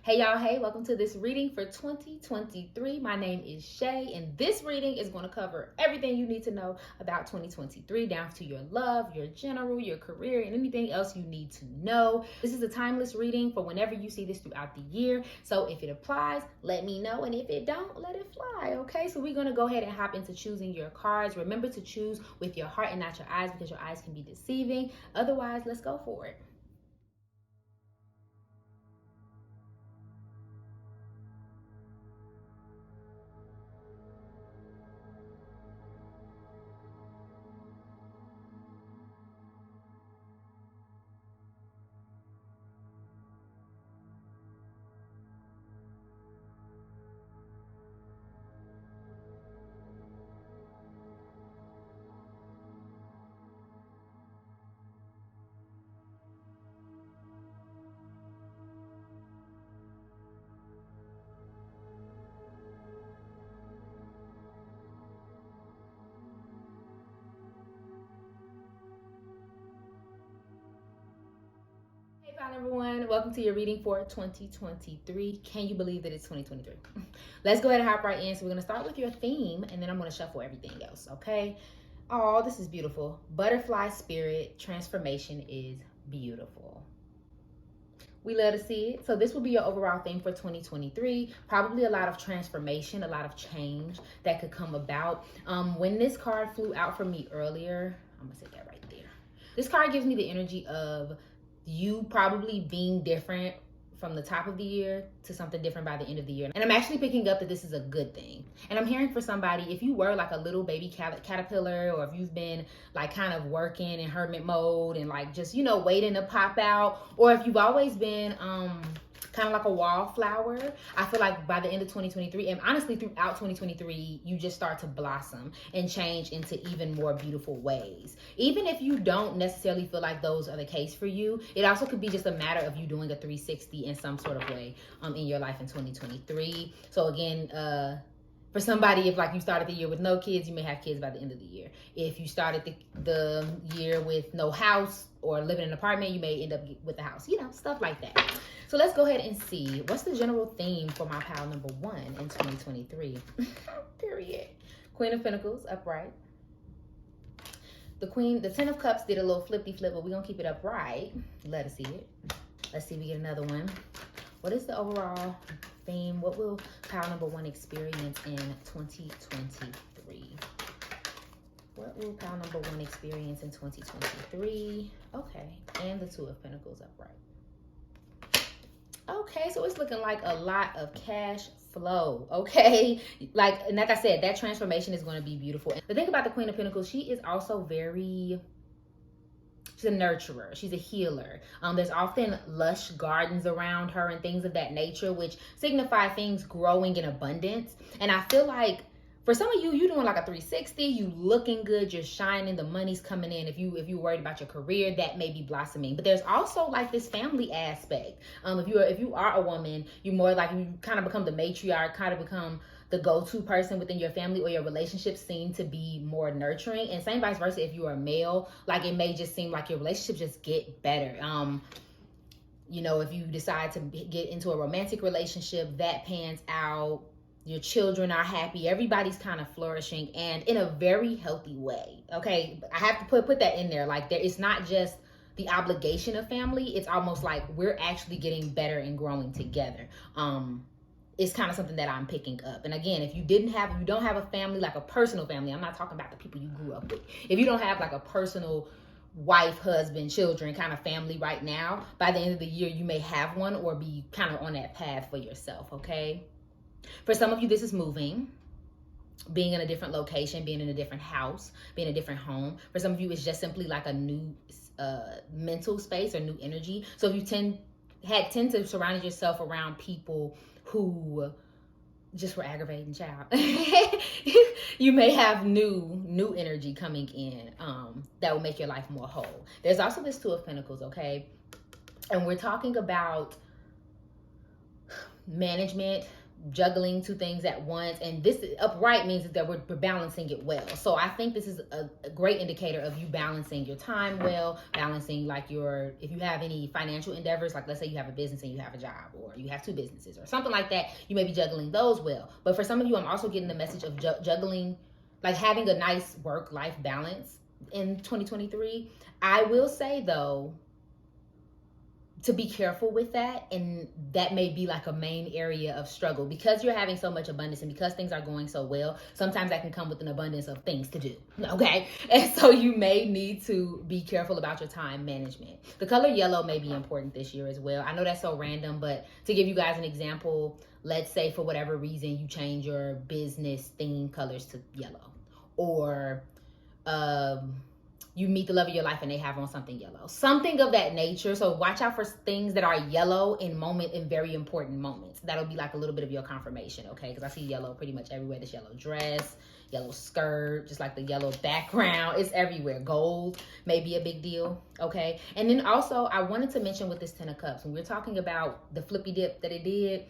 Hey y'all, hey, welcome to this reading for 2023. My name is Shay, and this reading is going to cover everything you need to know about 2023, down to your love, your general, your career, and anything else you need to know. This is a timeless reading for whenever you see this throughout the year. So if it applies, let me know, and if it don't, let it fly, okay? So we're going to go ahead and hop into choosing your cards. Remember to choose with your heart and not your eyes, because your eyes can be deceiving. Otherwise, let's go for it. Hey, fine everyone. Welcome to your reading for 2023. Can you believe that it's 2023? Let's go ahead and hop right in. So we're going to start with your theme, and then I'm going to shuffle everything else, okay? Oh, this is beautiful. Butterfly spirit transformation is beautiful. We love to see it. So this will be your overall theme for 2023. Probably a lot of transformation, a lot of change that could come about. When this card flew out for me earlier, I'm going to set that right there. This card gives me the energy of you probably being different from the top of the year to something different by the end of the year. And I'm actually picking up that this is a good thing. And I'm hearing for somebody, if you were like a little baby caterpillar, or if you've been like kind of working in hermit mode and like just, you know, waiting to pop out, or if you've always been kind of like a wallflower, I feel like by the end of 2023, and honestly throughout 2023, you just start to blossom and change into even more beautiful ways. Even if you don't necessarily feel like those are the case for you, it also could be just a matter of you doing a 360 in some sort of way in your life in 2023. So again, for somebody, if like you started the year with no kids, you may have kids by the end of the year. If you started the year with no house or living in an apartment, you may end up with a house, you know, stuff like that. So let's go ahead and see what's the general theme for my pile number 1 in 2023. Period. Queen of Pentacles upright. The 10 of Cups did a little flippy flip, but we're gonna keep it upright. Let us see it. Let's see if we get another one. What is the overall theme? What will pile number 1 experience in 2023? What will pile number 1 experience in 2023? Okay, and the 2 of Pentacles upright. Okay, so it's looking like a lot of cash flow, okay? And like I said, that transformation is going to be beautiful. And the thing about the Queen of Pentacles, she is also she's a nurturer. She's a healer. There's often lush gardens around her and things of that nature, which signify things growing in abundance. And I feel like for some of you, you're doing like a 360, you looking good, you're shining, the money's coming in. If you're worried about your career, that may be blossoming. But there's also like this family aspect. If you are a woman, you're more like, you kind of become the matriarch, kind of become the go-to person within your family, or your relationships seem to be more nurturing. And same vice versa, if you are a male, like it may just seem like your relationships just get better. You know, if you decide to get into a romantic relationship, that pans out. Your children are happy. Everybody's kind of flourishing, and in a very healthy way. Okay, I have to put that in there. Like, it's not just the obligation of family. It's almost like we're actually getting better and growing together. It's kind of something that I'm picking up. And again, if you don't have a family, like a personal family, I'm not talking about the people you grew up with. If you don't have like a personal wife, husband, children kind of family right now, by the end of the year, you may have one or be kind of on that path for yourself. Okay. For some of you, this is moving, being in a different location, being in a different house, being in a different home. For some of you, it's just simply like a new mental space or new energy. So if you tend to surround yourself around people who just were aggravating, child, you may have new energy coming in that will make your life more whole. There's also this 2 of Pentacles, okay? And we're talking about management, juggling two things at once. And this upright means that we're balancing it well. So I think this is a great indicator of you balancing your time well, balancing like if you have any financial endeavors, like let's say you have a business and you have a job, or you have two businesses or something like that, you may be juggling those well. But for some of you, I'm also getting the message of juggling, like having a nice work-life balance in 2023. I will say though, to be careful with that, and that may be like a main area of struggle because you're having so much abundance and because things are going so well. Sometimes that can come with an abundance of things to do, okay? And so you may need to be careful about your time management. The color yellow may be important this year as well. I know that's so random, but to give you guys an example, let's say for whatever reason you change your business theme colors to yellow, or you meet the love of your life and they have on something yellow, something of that nature. So watch out for things that are yellow in very important moments. That'll be like a little bit of your confirmation, okay? Because I see yellow pretty much everywhere. This yellow dress, yellow skirt, just like the yellow background. It's everywhere. Gold may be a big deal, okay? And then also I wanted to mention with this 10 of Cups, when we're talking about the flippy dip that it did,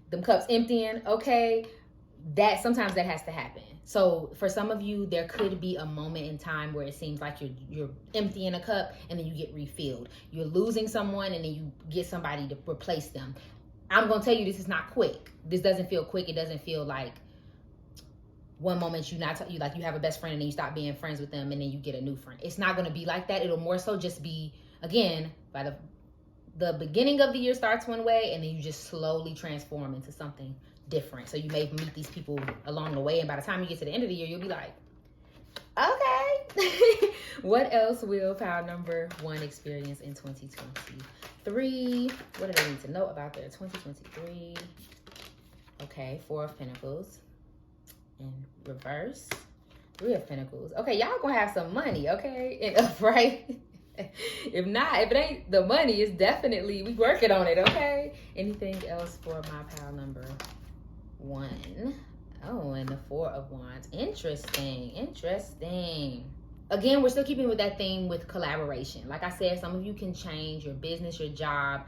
them cups emptying, okay? That sometimes that has to happen. So for some of you, there could be a moment in time where it seems like you're emptying a cup and then you get refilled. You're losing someone and then you get somebody to replace them. I'm going to tell you, this is not quick. This doesn't feel quick. It doesn't feel like one moment you have a best friend and then you stop being friends with them and then you get a new friend. It's not going to be like that. It'll more so just be, again, by the beginning of the year starts one way and then you just slowly transform into something different. So you may meet these people along the way, and by the time you get to the end of the year, you'll be like, okay. What else will pile number 1 experience in 2023? What do they need to know about their 2023? Okay, 4 of Pentacles in reverse, 3 of Pentacles. Okay, y'all gonna have some money, okay? And upright. If it ain't the money, it's definitely, we working on it, okay? Anything else for my pile number 1? Oh, and the 4 of Wands. Interesting. Again, we're still keeping with that theme with collaboration. Like I said, some of you can change your business, your job,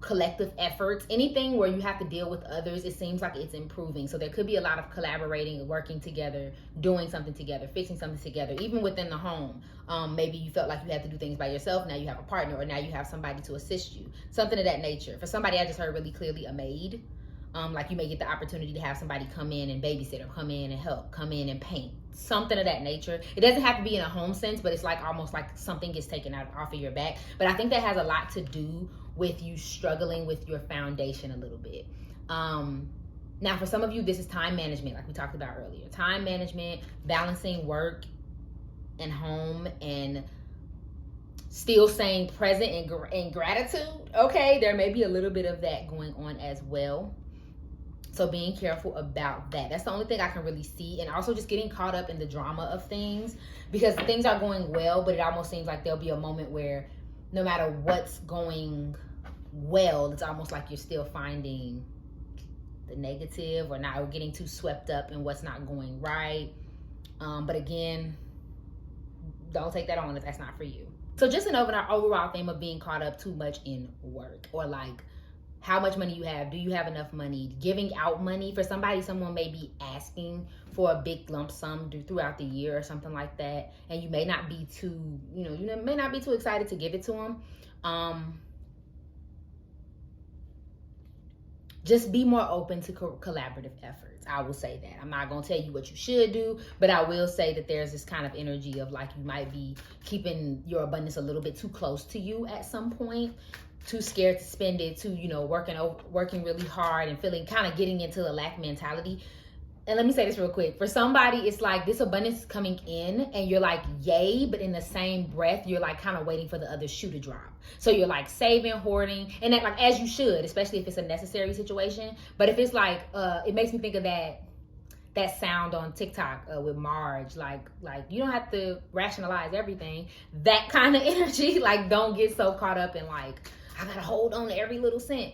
collective efforts, anything where you have to deal with others. It seems like it's improving. So there could be a lot of collaborating, working together, doing something together, fixing something together, even within the home. Maybe you felt like you had to do things by yourself. Now you have a partner, or now you have somebody to assist you. Something of that nature. For somebody, I just heard really clearly a maid. Like you may get the opportunity to have somebody come in and babysit, or come in and help, come in and paint, something of that nature. It doesn't have to be in a home sense, but it's like almost like something gets taken off of your back. But I think that has a lot to do with you struggling with your foundation a little bit. Now, for some of you, this is time management, like we talked about earlier. Time management, balancing work and home, and still staying present in gratitude. Okay, there may be a little bit of that going on as well. So being careful about that. That's the only thing I can really see. And also just getting caught up in the drama of things, because things are going well, but it almost seems like there'll be a moment where no matter what's going well, it's almost like you're still finding the negative, or not, or getting too swept up in what's not going right. But again, don't take that on if that's not for you. So just an overall theme of being caught up too much in work, or like how much money you have. Do you have enough money? Giving out money. For somebody, someone may be asking for a big lump sum throughout the year or something like that. And you may not be too, you may not be too excited to give it to them. Just be more open to collaborative efforts. I will say that. I'm not going to tell you what you should do, but I will say that there's this kind of energy of like you might be keeping your abundance a little bit too close to you at some point. Too scared to spend it, too, working really hard and getting into a lack mentality. And let me say this real quick. For somebody, it's like this abundance is coming in and you're like, yay, but in the same breath, you're like kind of waiting for the other shoe to drop. So you're like saving, hoarding, and that, like, as you should, especially if it's a necessary situation. But if it's like, it makes me think of that sound on TikTok with Marge, like you don't have to rationalize everything. That kind of energy, like don't get so caught up in like, I gotta hold on to every little cent,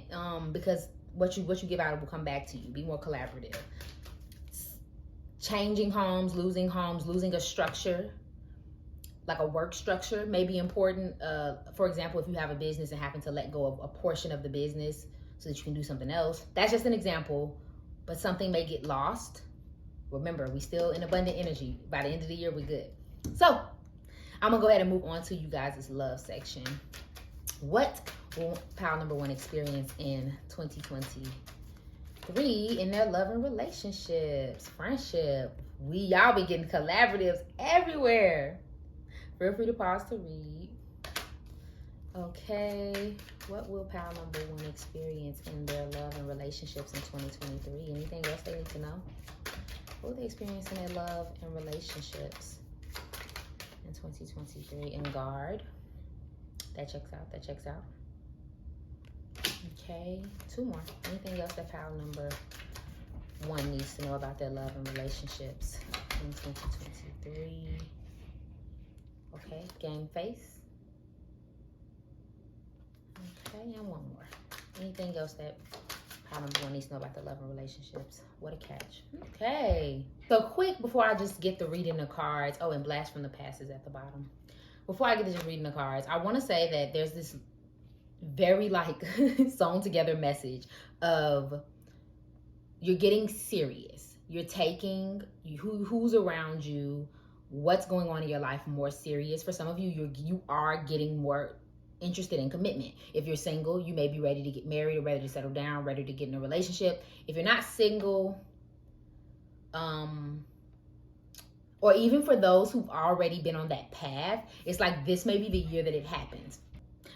because what you give out will come back to you. Be more collaborative. Changing homes, losing a structure, like a work structure, may be important. For example, if you have a business and happen to let go of a portion of the business, so that you can do something else. That's just an example, but something may get lost. Remember, we still in abundant energy. By the end of the year, we're good. So I'm gonna go ahead and move on to you guys' love section. What will pile number one experience in 2023 in their love and relationships, friendship? Y'all be getting collaboratives everywhere. Feel free to pause to read. Okay, what will pile number one experience in their love and relationships in 2023? Anything else they need to know? What will they experience in their love and relationships in 2023? In guard. That checks out. That checks out. Okay, two more. Anything else that pile number one needs to know about their love and relationships in 2023? Okay, game face. Okay, and one more. Anything else that pile number one needs to know about their love and relationships? What a catch. Okay. So quick before I just get to reading the cards. Oh, and Blast from the Past is at the bottom. Before I get to just reading the cards, I want to say that there's this very like sewn together message of you're getting serious. You're taking who's around you, what's going on in your life more serious. For some of you, you are getting more interested in commitment. If you're single, you may be ready to get married or ready to settle down, ready to get in a relationship. If you're not single, or even for those who've already been on that path, it's like this may be the year that it happens.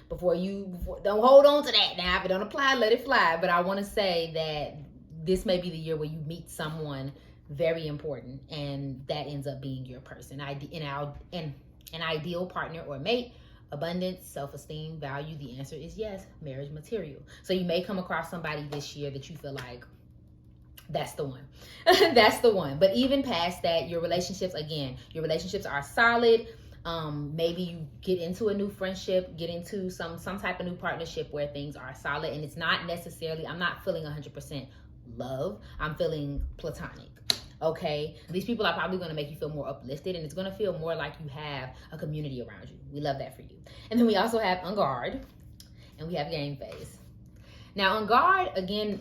Don't hold on to that now. If it don't apply, let it fly. But I want to say that this may be the year where you meet someone very important, and that ends up being your person. An ideal partner or mate, abundance, self-esteem, value. The answer is yes, marriage material. So you may come across somebody this year that you feel like, that's the one. That's the one. But even past that, your relationships are solid. Maybe you get into a new friendship, get into some type of new partnership where things are solid, and it's not necessarily, I'm not feeling 100% love. I'm feeling platonic. Okay, these people are probably going to make you feel more uplifted, and it's going to feel more like you have a community around you. We love that for you. And then we also have On Guard, and we have Game Face. Now, On Guard, again,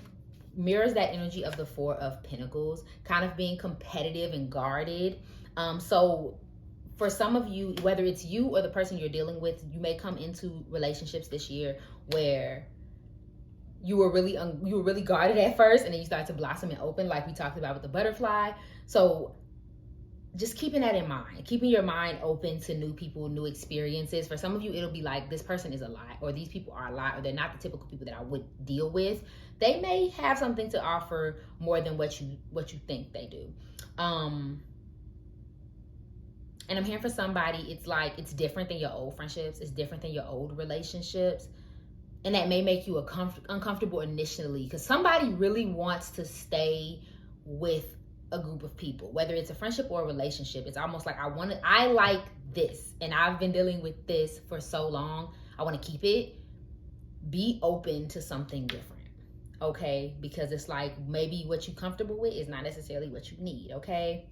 mirrors that energy of the Four of Pentacles, kind of being competitive and guarded. So for some of you, whether it's you or the person you're dealing with, you may come into relationships this year where you were really guarded at first, and then you start to blossom and open, like we talked about with the butterfly. So just keeping that in mind, keeping your mind open to new people, new experiences. For some of you, it'll be like, this person is a lot, or these people are a lot, or they're not the typical people that I would deal with. They may have something to offer more than what you think they do. And I'm here for somebody, it's like, it's different than your old friendships. It's different than your old relationships. And that may make you uncomfortable initially, because somebody really wants to stay with a group of people, whether it's a friendship or a relationship. It's almost like, I like this, and I've been dealing with this for so long. I want to keep it. Be open to something different, okay? Because it's like, maybe what you're comfortable with is not necessarily what you need, okay?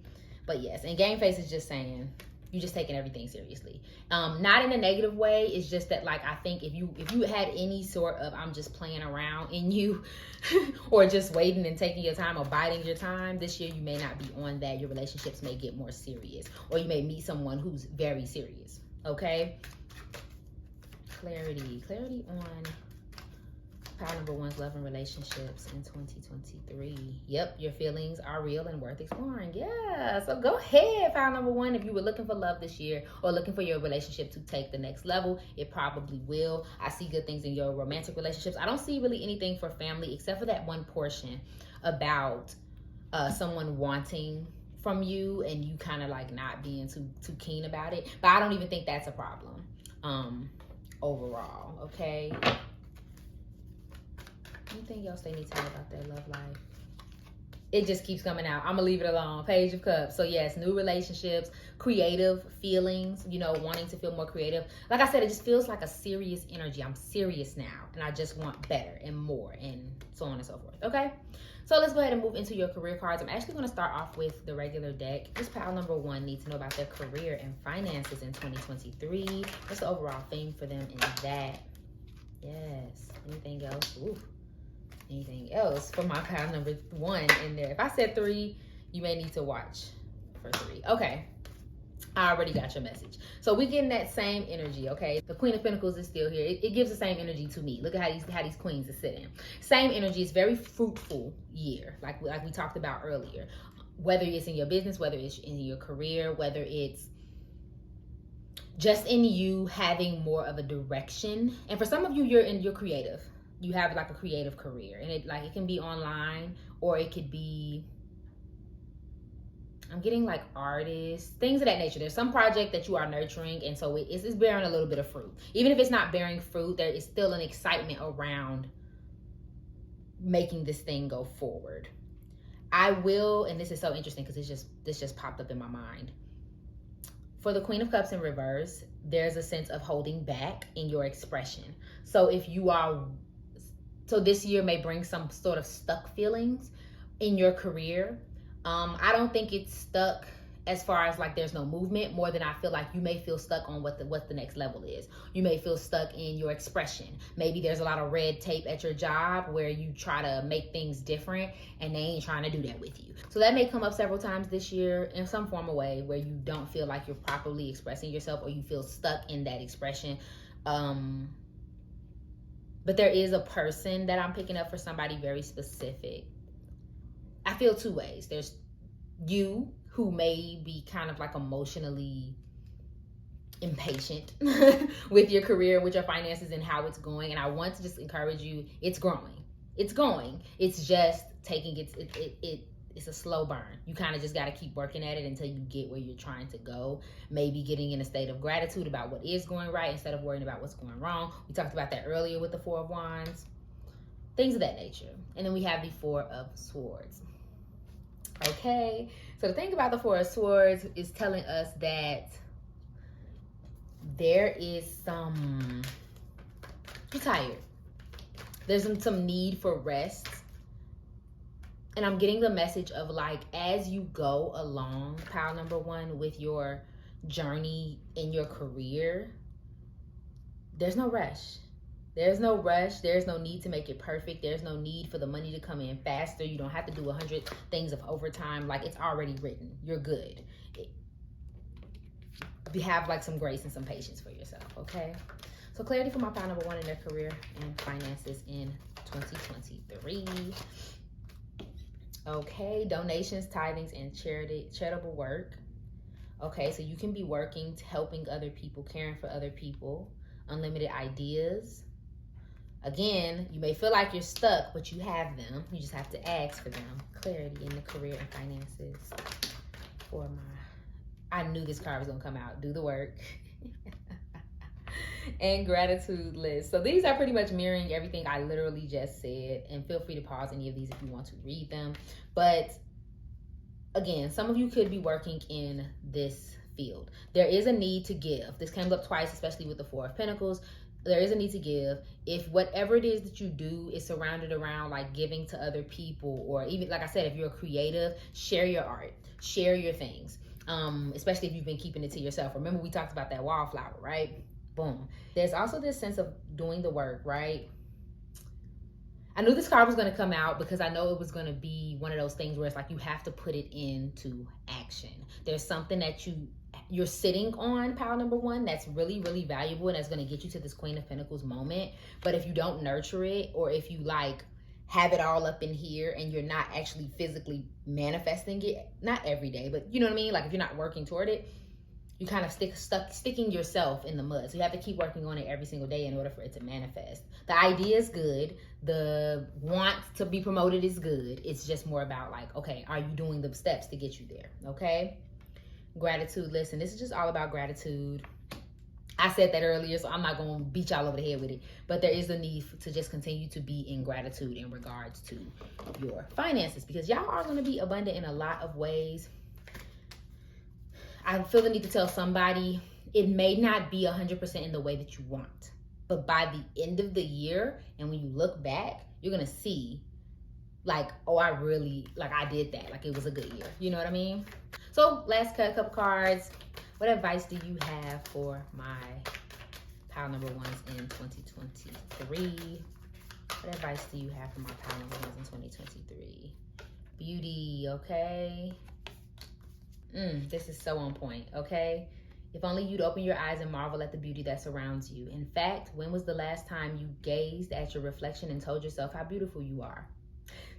But yes, and Game Face is just saying, you're just taking everything seriously. Not in a negative way. It's just that, like, I think if you had any sort of I'm just playing around in you or just waiting and taking your time or biding your time, this year you may not be on that. Your relationships may get more serious, or you may meet someone who's very serious, okay? Clarity on pile number one's love and relationships in 2023. Yep, your feelings are real and worth exploring. Yeah, so go ahead, pile number one. If you were looking for love this year or looking for your relationship to take the next level, it probably will. I see good things in your romantic relationships. I don't see really anything for family except for that one portion about someone wanting from you and you kind of like not being too keen about it. But I don't even think that's a problem overall, okay? Anything else they need to know about their love life? It just keeps coming out. I'm gonna leave it alone. Page of Cups. So yes, new relationships, creative feelings, wanting to feel more creative. Like I said, it just feels like a serious energy. I'm serious now, and I just want better and more, and so on and so forth. Okay, so let's go ahead and move into your career cards. I'm actually going to start off with the regular deck. This pile number one needs to know about their career and finances in 2023. What's the overall theme for them in that? Yes. Anything else? Ooh. close for my pile number 1 in there. If I said 3, you may need to watch for 3. Okay. I already got your message. So we're getting that same energy, okay? The Queen of Pentacles is still here. It gives the same energy to me. Look at how these queens are sitting. Same energy. It's very fruitful year, like we talked about earlier. Whether it's in your business, whether it's in your career, whether it's just in you having more of a direction. And for some of you, you're creative. You have like a creative career, and it can be online, or it could be, I'm getting like artists, things of that nature. There's some project that you are nurturing, and so it's bearing a little bit of fruit. Even if it's not bearing fruit, there is still an excitement around making this thing go forward. I will, and this is so interesting because this just popped up in my mind. For the Queen of Cups in reverse, there's a sense of holding back in your expression. So this year may bring some sort of stuck feelings in your career. I don't think it's stuck as far as like there's no movement, more than I feel like you may feel stuck on what the next level is. You may feel stuck in your expression. Maybe there's a lot of red tape at your job where you try to make things different and they ain't trying to do that with you. So that may come up several times this year in some form of way where you don't feel like you're properly expressing yourself, or you feel stuck in that expression. But there is a person that I'm picking up for somebody very specific. I feel 2 ways. There's you, who may be kind of like emotionally impatient with your career, with your finances, and how it's going. And I want to just encourage you, it's growing. It's going. It's just taking it's a slow burn. You kind of just got to keep working at it until you get where you're trying to go. Maybe getting in a state of gratitude about what is going right instead of worrying about what's going wrong. We talked about that earlier with the 4 of Wands. Things of that nature. And then we have the 4 of Swords. Okay, so the thing about the 4 of Swords is telling us that there is you're tired. There's some need for rest. And I'm getting the message of like, as you go along, pile number 1, with your journey in your career, there's no rush. There's no rush. There's no need to make it perfect. There's no need for the money to come in faster. You don't have to do 100 things of overtime. Like, it's already written. You're good. You have like some grace and some patience for yourself, okay? So clarity for my pile number 1 in their career and finances in 2023. Okay, donations, tithings, and charitable work. Okay, so you can be working, helping other people, caring for other people, unlimited ideas. Again, you may feel like you're stuck, but you have them. You just have to ask for them. Clarity in the career and finances for I knew this card was going to come out. Do the work. And gratitude list. So these are pretty much mirroring everything I literally just said. And feel free to pause any of these if you want to read them. But again, some of you could be working in this field. There is a need to give. This came up twice, especially with the 4 of Pentacles. There is a need to give. If whatever it is that you do is surrounded around like giving to other people, or even like I said, if you're a creative, share your art, share your things. Especially if you've been keeping it to yourself. Remember, we talked about that wallflower, right? Boom. There's also this sense of doing the work, right? I knew this card was going to come out because I know it was going to be one of those things where it's like you have to put it into action. There's something that you're sitting on, pile number 1, that's really, really valuable, and that's going to get you to this Queen of Pentacles moment. But if you don't nurture it, or if you like have it all up in here and you're not actually physically manifesting it, not every day, but you know what I mean? Like if you're not working toward it, you kind of sticking yourself in the mud. So you have to keep working on it every single day in order for it to manifest. The idea is good. The want to be promoted is good. It's just more about like, okay, are you doing the steps to get you there? Okay. Gratitude list. And this is just all about gratitude. I said that earlier, so I'm not going to beat y'all over the head with it. But there is a need to just continue to be in gratitude in regards to your finances, because y'all are going to be abundant in a lot of ways. I feel the need to tell somebody it may not be 100% in the way that you want, but by the end of the year, and when you look back, you're going to see like, oh, I did that. Like it was a good year. You know what I mean? So last couple cards. What advice do you have for my pile number 1s in 2023? What advice do you have for my power women in 2023? Beauty, okay? This is so on point, okay? If only you'd open your eyes and marvel at the beauty that surrounds you. In fact, when was the last time you gazed at your reflection and told yourself how beautiful you are?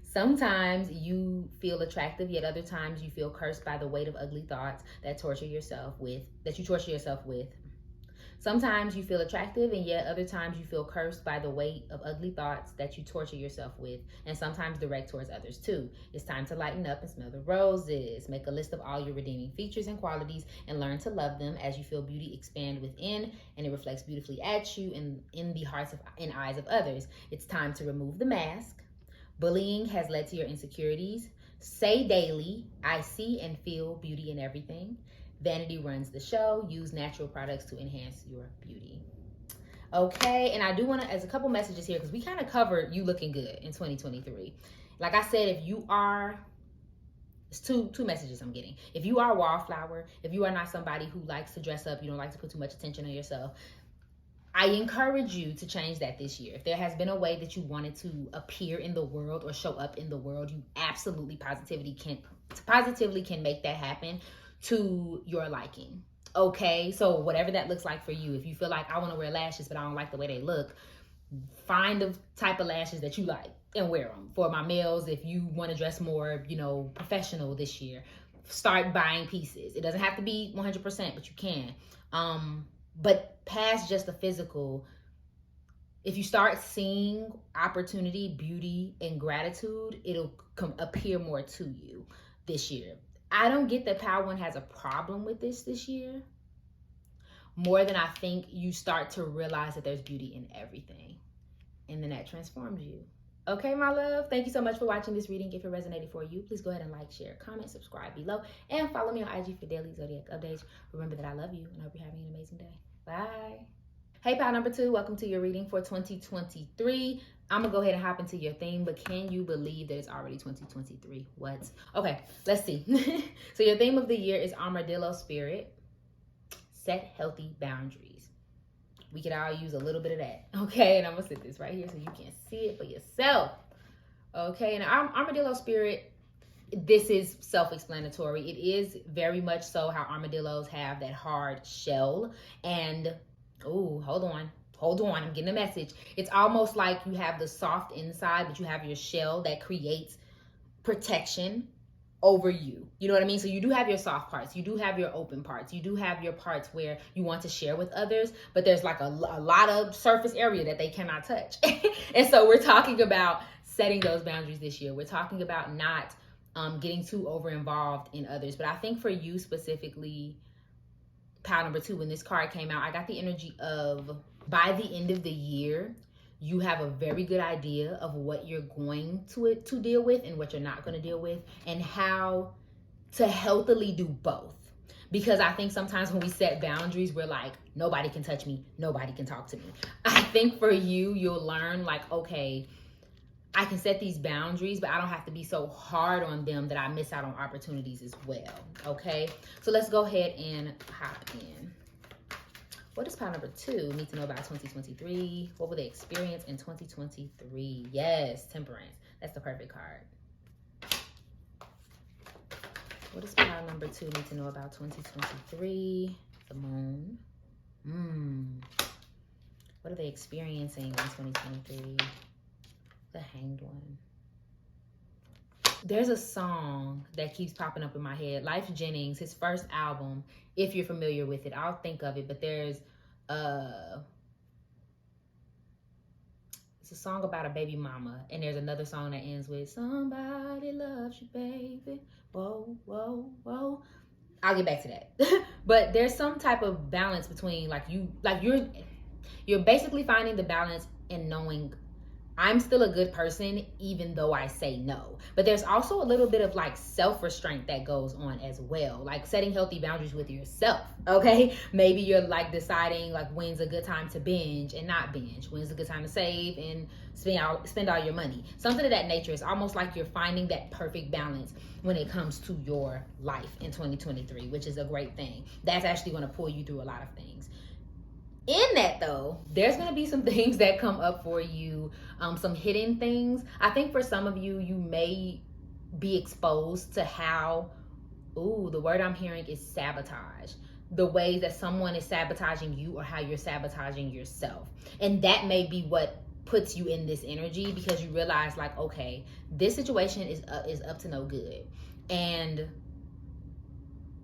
Sometimes you feel attractive, yet other times you feel cursed by the weight of ugly thoughts that you torture yourself with. Sometimes you feel attractive, and yet other times you feel cursed by the weight of ugly thoughts that you torture yourself with, and sometimes direct towards others too. It's time to lighten up and smell the roses. Make a list of all your redeeming features and qualities and learn to love them as you feel beauty expand within, and it reflects beautifully at you and in the hearts and eyes of others. It's time to remove the mask. Bullying has led to your insecurities. Say daily, I see and feel beauty in everything. Vanity runs the show. Use natural products to enhance your beauty. Okay, and I do want to, as a couple messages here, because we kind of covered you looking good in 2023. Like I said, if you are, it's two messages I'm getting. If you are a wallflower, if you are not somebody who likes to dress up, you don't like to put too much attention on yourself, I encourage you to change that this year. If there has been a way that you wanted to appear in the world or show up in the world, you absolutely positively can make that happen to your liking. Okay, so whatever that looks like for you. If you feel like I want to wear lashes but I don't like the way they look, find the type of lashes that you like and wear them. For my males, if you want to dress more, professional this year, start buying pieces. It doesn't have to be 100%, but you can. But past just the physical, if you start seeing opportunity, beauty, and gratitude, it'll appear more to you this year. I don't get that Power One has a problem with this year. More than I think you start to realize that there's beauty in everything. And then that transforms you. Okay, my love. Thank you so much for watching this reading. If it resonated for you, please go ahead and like, share, comment, subscribe below, and follow me on IG for daily zodiac updates. Remember that I love you, and I hope you're having an amazing day. Bye. Hey, pal number 2, welcome to your reading for 2023. I'm gonna go ahead and hop into your theme, but can you believe that it's already 2023? What? Okay, let's see. So your theme of the year is Armadillo Spirit. Set healthy boundaries. We could all use a little bit of that. Okay, and I'm gonna sit this right here so you can see it for yourself. Okay, and Armadillo Spirit, this is self-explanatory. It is very much so how armadillos have that hard shell. And, oh, hold on, I'm getting a message. It's almost like you have the soft inside, but you have your shell that creates protection over you. You know what I mean? So you do have your soft parts. You do have your open parts. You do have your parts where you want to share with others, but there's like a lot of surface area that they cannot touch. And so we're talking about setting those boundaries this year. We're talking about not getting too over involved in others. But I think for you specifically, pile number 2, when this card came out, I got the energy of by the end of the year, you have a very good idea of what you're going to deal with and what you're not going to deal with, and how to healthily do both. Because I think sometimes when we set boundaries, we're like, nobody can touch me, nobody can talk to me. I think for you, you'll learn like, okay, I can set these boundaries, but I don't have to be so hard on them that I miss out on opportunities as well. Okay, so let's go ahead and hop in. What does pile number 2 need to know about 2023? What will they experience in 2023? Yes, Temperance. That's the perfect card. What does pile number 2 need to know about 2023? The Moon. What are they experiencing in 2023? The Hanged One. There's a song that keeps popping up in my head. Lyfe Jennings, his first album, if you're familiar with it, I'll think of it, but there's it's a song about a baby mama, and there's another song that ends with somebody loves you, baby. Whoa, whoa, whoa. I'll get back to that. But there's some type of balance between you're basically finding the balance in knowing I'm still a good person even though I say no. But there's also a little bit of like self-restraint that goes on as well, like setting healthy boundaries with yourself. Okay, maybe you're like deciding like when's a good time to binge and not binge, when's a good time to save and spend all your money, something of that nature. It's almost like you're finding that perfect balance when it comes to your life in 2023, which is a great thing. That's actually going to pull you through a lot of things. In that though, there's gonna be some things that come up for you, some hidden things. I think for some of you, you may be exposed to how, ooh, the word I'm hearing is sabotage. The way that someone is sabotaging you or how you're sabotaging yourself. And that may be what puts you in this energy, because you realize like, okay, this situation is up to no good. And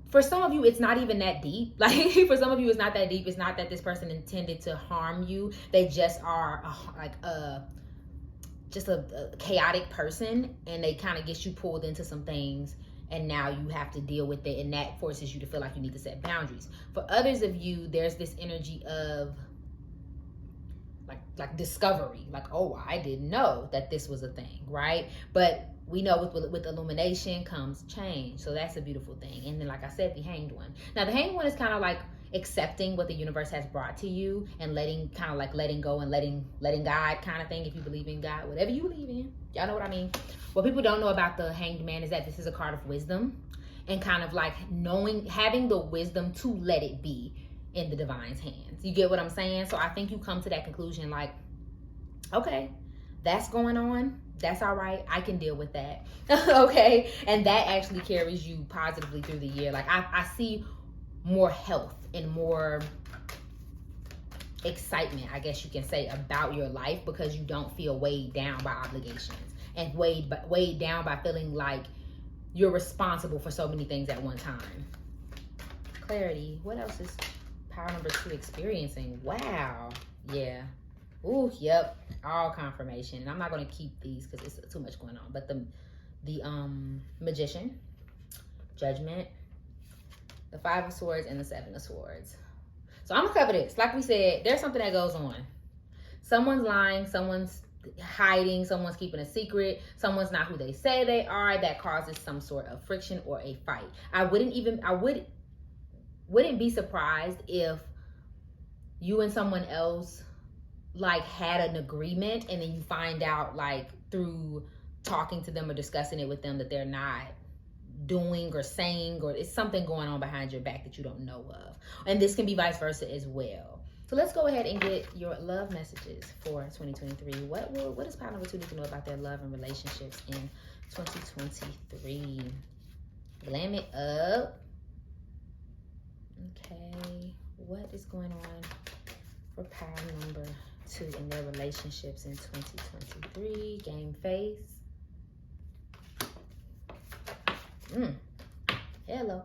for some of you, it's not even that deep. Like, for some of you, it's not that deep. It's not that this person intended to harm you. They just are just a chaotic person, and they kind of get you pulled into some things, and now you have to deal with it, and that forces you to feel like you need to set boundaries. For others of you, there's this energy of like discovery, like, oh, I didn't know that this was a thing, right? But we know with illumination comes change, so that's a beautiful thing. And then, like I said, the Hanged One. Now, the Hanged One is kind of like accepting what the universe has brought to you and letting go and letting God kind of thing. If you believe in God, whatever you believe in, y'all know what I mean. What people don't know about the Hanged Man is that this is a card of wisdom, and kind of like having the wisdom to let it be in the divine's hands. You get what I'm saying? So I think you come to that conclusion like, okay, that's going on. That's all right. I can deal with that. Okay. And that actually carries you positively through the year. Like I see more health and more excitement, I guess you can say, about your life, because you don't feel weighed down by obligations and weighed down by feeling like you're responsible for so many things at one time. Clarity. What else is power number 2 experiencing? Wow. Yeah. Ooh, yep. All confirmation. And I'm not going to keep these because it's too much going on. But the Magician, Judgment, the 5 of Swords, and the 7 of Swords. So I'm going to cover this. Like we said, there's something that goes on. Someone's lying. Someone's hiding. Someone's keeping a secret. Someone's not who they say they are. That causes some sort of friction or a fight. I wouldn't be surprised if you and someone else like had an agreement, and then you find out like through talking to them or discussing it with them that they're not doing or saying, or it's something going on behind your back that you don't know of. And this can be vice versa as well. So let's go ahead and get your love messages for 2023. What does power number 2 need to know about their love and relationships in 2023? Glam it up. Okay, what is going on for power number 2 in their relationships in 2023? Game face. Hello.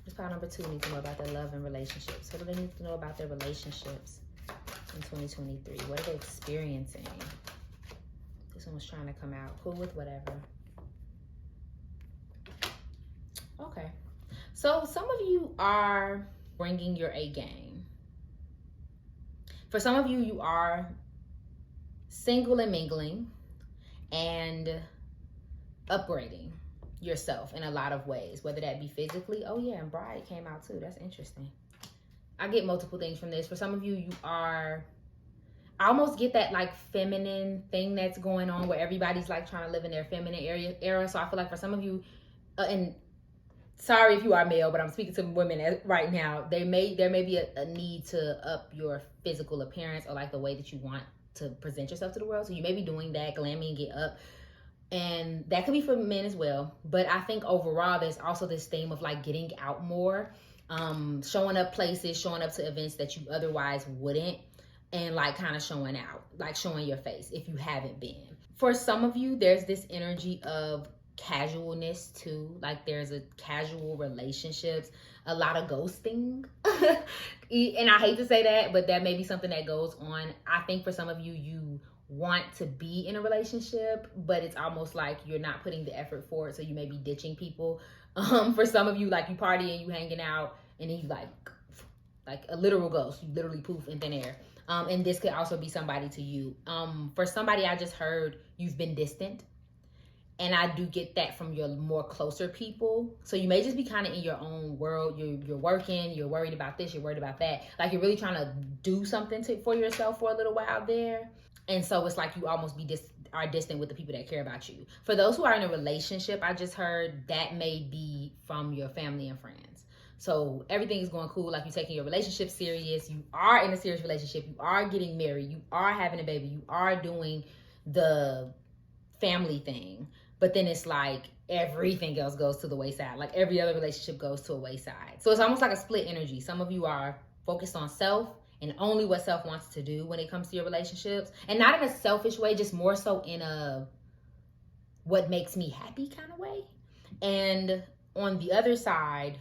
What's power number 2 need to know about their love and relationships? What do they need to know about their relationships in 2023? What are they experiencing? This one was trying to come out. Cool with whatever. Okay. So some of you are bringing your A game. For some of you, you are single and mingling and upgrading yourself in a lot of ways, whether that be physically. Oh yeah, and Bride came out too. That's interesting. I get multiple things from this. For some of you, I almost get that like feminine thing that's going on where everybody's like trying to live in their feminine era. So I feel like for some of you, and sorry if you are male, but I'm speaking to women right now. There may be a need to up your physical appearance, or like the way that you want to present yourself to the world. So you may be doing that, glamming, get up. And that could be for men as well. But I think overall, there's also this theme of like getting out more, showing up places, showing up to events that you otherwise wouldn't, and like kind of showing out, like showing your face if you haven't been. For some of you, there's this energy of casualness too. Like there's a casual relationships, a lot of ghosting. And I hate to say that, but that may be something that goes on. I think for some of you, you want to be in a relationship, but it's almost like you're not putting the effort for it, so you may be ditching people. For some of you, like you partying, you hanging out, and then you like a literal ghost. You literally poof in thin air. And this could also be somebody to you. For somebody, I just heard you've been distant. And I do get that from your more closer people. So you may just be kind of in your own world. You're working, you're worried about this, you're worried about that. Like you're really trying to do something for yourself for a little while there. And so it's like you almost are distant with the people that care about you. For those who are in a relationship, I just heard that may be from your family and friends. So everything is going cool. Like, you're taking your relationship serious. You are in a serious relationship. You are getting married. You are having a baby. You are doing the family thing. But then it's like everything else goes to the wayside. Like, every other relationship goes to a wayside. So it's almost like a split energy. Some of you are focused on self and only what self wants to do when it comes to your relationships. And not in a selfish way, just more so in a what makes me happy kind of way. And on the other side,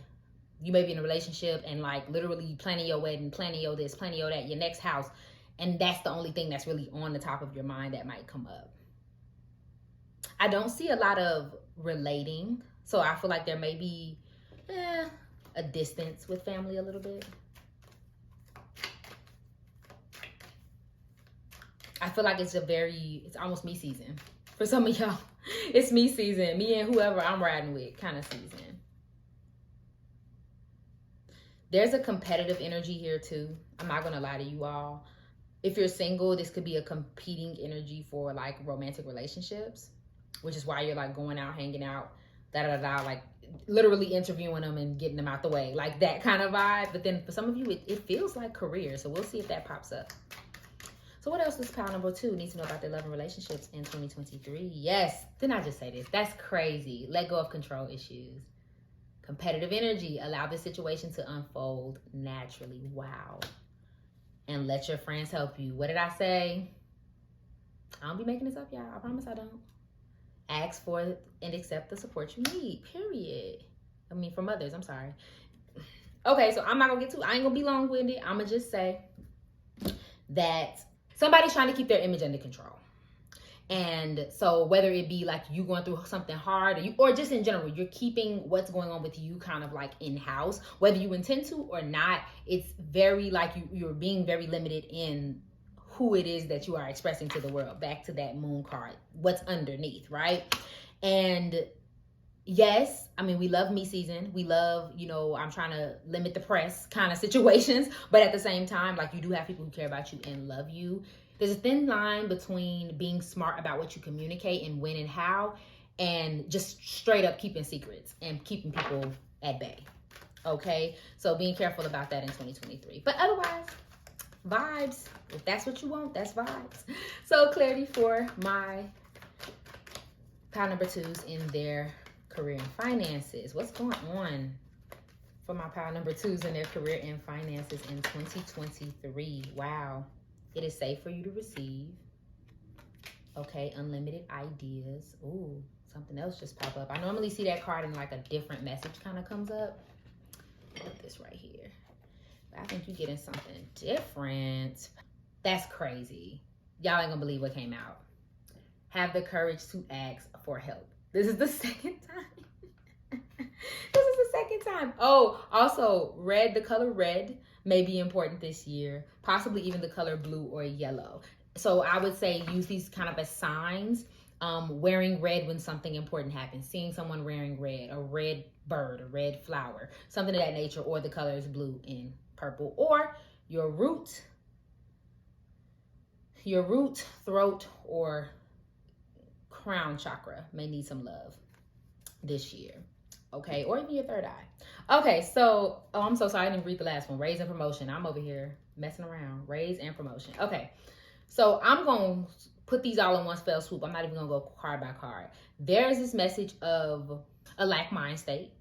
you may be in a relationship and like literally planning your wedding, planning your this, planning your that, your next house. And that's the only thing that's really on the top of your mind that might come up. I don't see a lot of relating. So I feel like there may be a distance with family a little bit. I feel like it's almost me season. For some of y'all, it's me season. Me and whoever I'm riding with kind of season. There's a competitive energy here too. I'm not going to lie to you all. If you're single, this could be a competing energy for like romantic relationships, which is why you're like going out, hanging out, like literally interviewing them and getting them out the way. Like that kind of vibe. But then for some of you, it feels like career. So we'll see if that pops up. So what else does pile number 2 need to know about their love and relationships in 2023? Yes. Didn't I just say this? That's crazy. Let go of control issues. Competitive energy. Allow the situation to unfold naturally. Wow. And let your friends help you. What did I say? I don't be making this up, y'all. I promise I don't. Ask for and accept the support you need. Period. I mean, from others. I'm sorry. Okay, so I'm not going to get too... I ain't going to be long-winded. I'm going to just say that somebody's trying to keep their image under control. And so whether it be like you going through something hard or just in general, you're keeping what's going on with you kind of like in-house, whether you intend to or not. It's very like you're being very limited in who it is that you are expressing to the world. Back to that moon card, what's underneath, right? And yes, I mean, we love me season. We love, I'm trying to limit the press kind of situations. But at the same time, like, you do have people who care about you and love you. There's a thin line between being smart about what you communicate and when and how, and just straight up keeping secrets and keeping people at bay. Okay? So being careful about that in 2023. But otherwise, vibes. If that's what you want, that's vibes. So clarity for my pile number 2s in their career and finances. What's going on for my pile number 2s in their career and finances in 2023? Wow. It is safe for you to receive. Okay, unlimited ideas. Ooh, something else just popped up. I normally see that card and like a different message kind of comes up. Put this right here. But I think you're getting something different. That's crazy. Y'all ain't gonna believe what came out. Have the courage to ask for help. This is the second time. This is the second time. Oh, also, the color red may be important this year. Possibly even the color blue or yellow. So I would say use these kind of as signs. Wearing red when something important happens. Seeing someone wearing red, a red bird, a red flower, something of that nature, or the colors blue and purple. Or your root, throat, or crown chakra may need some love this year. Okay, or even your third eye. Okay, so, I'm so sorry I didn't read the last one. Raise and promotion. I'm over here messing around. Raise and promotion. Okay, so I'm going to put these all in one fell swoop. I'm not even going to go card by card. There's this message of a lack mind state.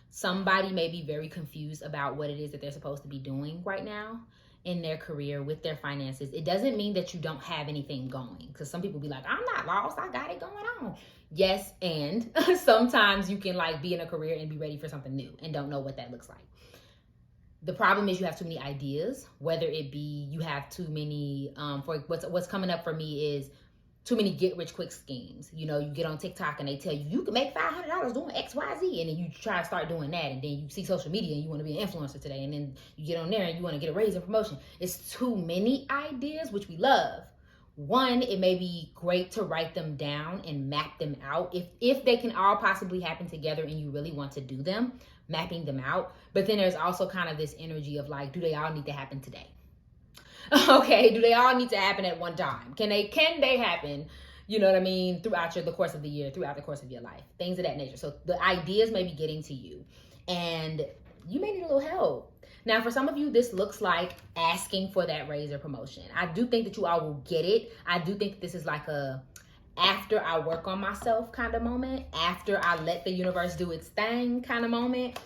Somebody may be very confused about what it is that they're supposed to be doing right now in their career with their finances. It doesn't mean that you don't have anything going, because some people be like, I'm not lost, I got it going on. Yes, and sometimes you can like be in a career and be ready for something new and don't know what that looks like. The problem is you have too many ideas, whether it be you have too many, for what's coming up for me is too many get rich quick schemes. You get on TikTok and they tell you, you can make $500 doing X, Y, Z. And then you try to start doing that. And then you see social media and you want to be an influencer today. And then you get on there and you want to get a raise in promotion. It's too many ideas, which we love. One, it may be great to write them down and map them out. If they can all possibly happen together and you really want to do them, mapping them out. But then there's also kind of this energy of like, do they all need to happen today? Okay, do they all need to happen at one time? Can they happen, you know what I mean, throughout the course of the year, throughout the course of your life, things of that nature. So the ideas may be getting to you. And you may need a little help. Now, for some of you, this looks like asking for that raise or promotion. I do think that you all will get it. I do think this is like a after I work on myself kind of moment, after I let the universe do its thing kind of moment.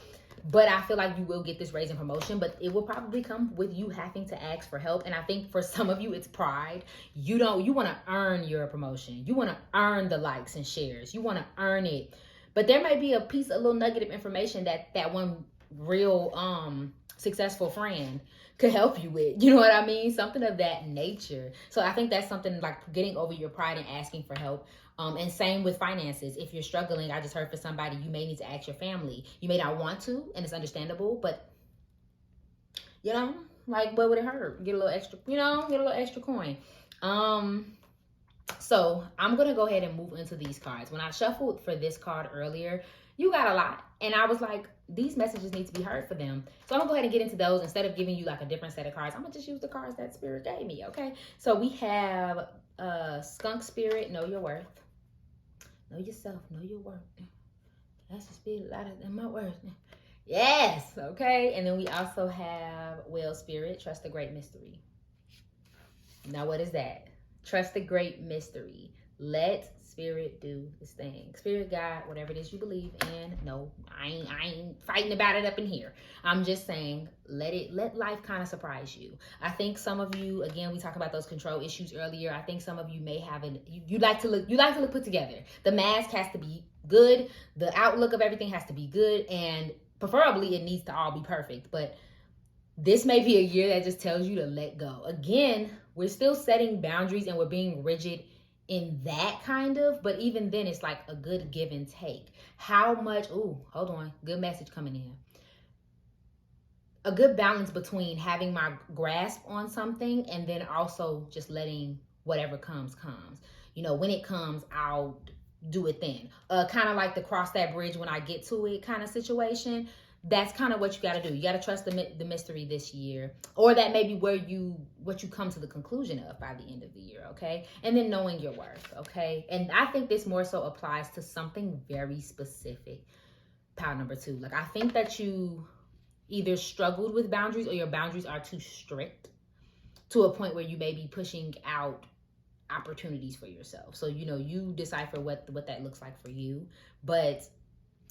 But I feel like you will get this raise and promotion, but it will probably come with you having to ask for help. And I think for some of you, it's pride. You want to earn your promotion. You want to earn the likes and shares. You want to earn it. But there may be a little nugget of information that one real successful friend could help you with. You know what I mean? Something of that nature. So I think that's something like getting over your pride and asking for help. And same with finances. If you're struggling, I just heard for somebody, you may need to ask your family. You may not want to, and it's understandable, but like, what would it hurt? Get a little extra, get a little extra coin. So I'm going to go ahead and move into these cards. When I shuffled for this card earlier, you got a lot. And I was like, these messages need to be heard for them. So I'm going to go ahead and get into those. Instead of giving you like a different set of cards, I'm going to just use the cards that Spirit gave me, okay? So we have Skunk Spirit, know your worth. Know yourself, know your worth. That's the spirit louder than my words. Yes, okay. And then we also have Whale Spirit, trust the great mystery. Now, what is that? Trust the great mystery. Let Spirit do this thing. Spirit, God, whatever it is you believe in. No, I ain't fighting about it up in here. I'm just saying, let life kind of surprise you. I think some of you, again, we talked about those control issues earlier. I think some of you may have you like to look put together. The mask has to be good. The outlook of everything has to be good, and preferably it needs to all be perfect. But this may be a year that just tells you to let go. Again, we're still setting boundaries and we're being rigid in that kind of, but even then it's like a good give and take. How much, hold on, good message coming in. A good balance between having my grasp on something and then also just letting whatever comes. When it comes, I'll do it then. Kind of like the cross that bridge when I get to it kind of situation. That's kind of what you got to do. You got to trust the mystery this year, or that may be what you come to the conclusion of by the end of the year, okay? And then knowing your worth, okay? And I think this more so applies to something very specific, pile number 2. Like, I think that you either struggled with boundaries or your boundaries are too strict to a point where you may be pushing out opportunities for yourself. So, you decipher what that looks like for you, but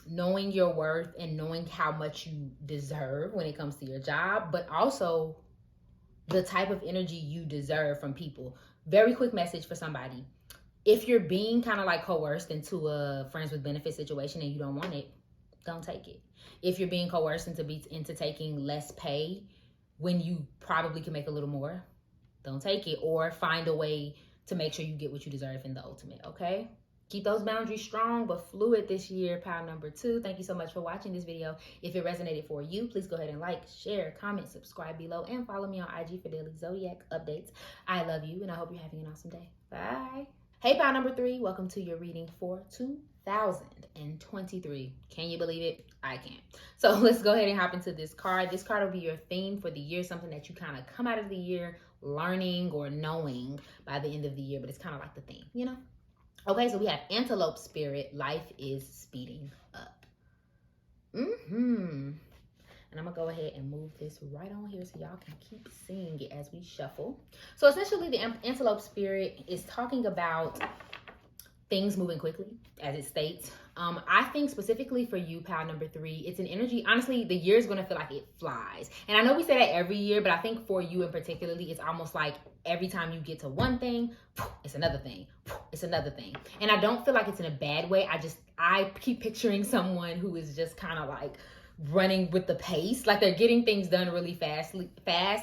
knowing your worth and knowing how much you deserve when it comes to your job, but also the type of energy you deserve from people. Very quick message for somebody. If you're being kind of like coerced into a friends with benefits situation and you don't want it, don't take it. If you're being coerced into taking less pay when you probably can make a little more, don't take it, or find a way to make sure you get what you deserve in the ultimate, okay? Keep those boundaries strong but fluid this year, pile number 2. Thank you so much for watching this video. If it resonated for you, please go ahead and like, share, comment, subscribe below, and follow me on IG for daily zodiac updates. I love you, and I hope you're having an awesome day. Bye. Hey, pile number 3. Welcome to your reading for 2023. Can you believe it? I can't. So let's go ahead and hop into this card. This card will be your theme for the year, something that you kind of come out of the year learning or knowing by the end of the year, but it's kind of like the theme, Okay, so we have Antelope Spirit, life is speeding up. And I'm going to go ahead and move this right on here so y'all can keep seeing it as we shuffle. So essentially, the Antelope Spirit is talking about things moving quickly, as it states. I think specifically for you, pile number 3, it's an energy. Honestly, the year is going to feel like it flies. And I know we say that every year, but I think for you in particularly, it's almost like every time you get to one thing, it's another thing. It's another thing. And I don't feel like it's in a bad way. I keep picturing someone who is just kind of like running with the pace. Like they're getting things done really fastly. They're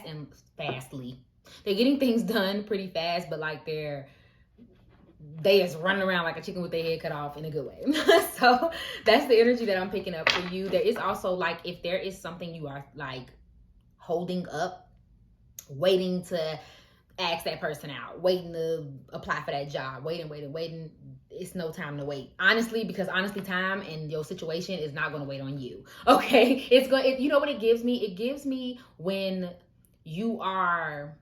getting things done pretty fast, but like they is running around like a chicken with their head cut off in a good way. So that's the energy that I'm picking up for you. There is also like, if there is something you are like holding up, waiting to ask that person out, waiting to apply for that job, waiting. It's no time to wait. Honestly, because time and your situation is not going to wait on you. Okay. You know what it gives me? It gives me when you are